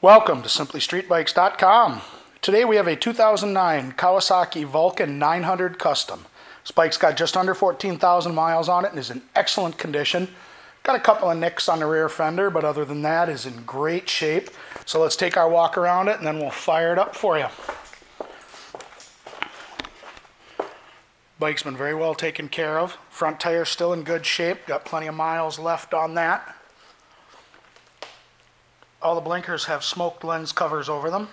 Welcome to SimplyStreetBikes.com. Today we have a 2009 Kawasaki Vulcan 900 Custom. This bike's got just under 14,000 miles on it and is in excellent condition. Got a couple of nicks on the rear fender, but other than that is in great shape. So let's take our walk around it and then we'll fire it up for you. Bike's been very well taken care of. Front tire's still in good shape. Got plenty of miles left on that. All the blinkers have smoked lens covers over them.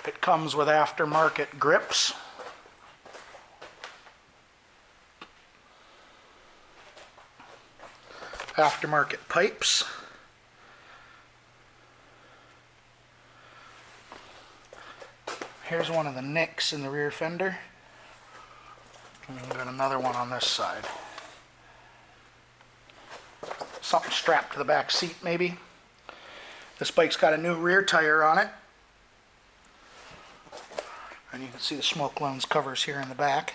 It comes with aftermarket grips. Aftermarket pipes. Here's one of the nicks in the rear fender. And we've got another one on this side. Something strapped to the back seat maybe. This bike's got a new rear tire on it. And you can see the smoke lens covers here in the back.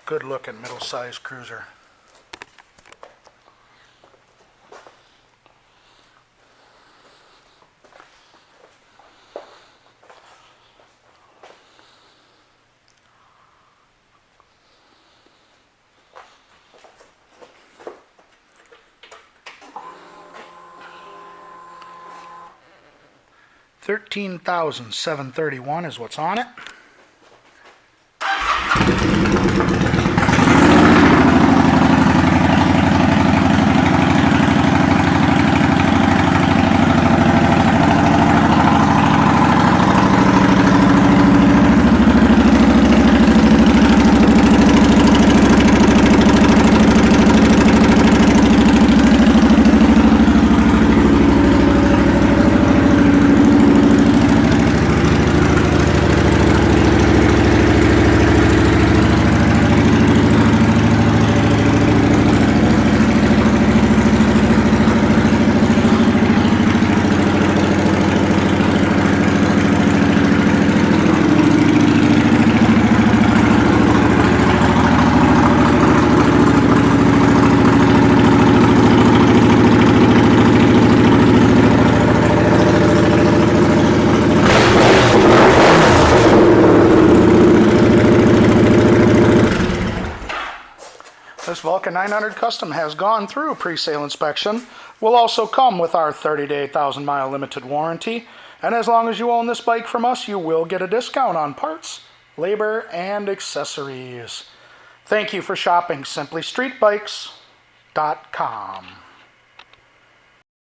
Good looking middle-sized cruiser. $13,731 is what's on it. This Vulcan 900 Custom has gone through pre-sale inspection. Will also come with our 30-day 1,000-mile limited warranty. And as long as you own this bike from us, you will get a discount on parts, labor, and accessories. Thank you for shopping SimplyStreetBikes.com.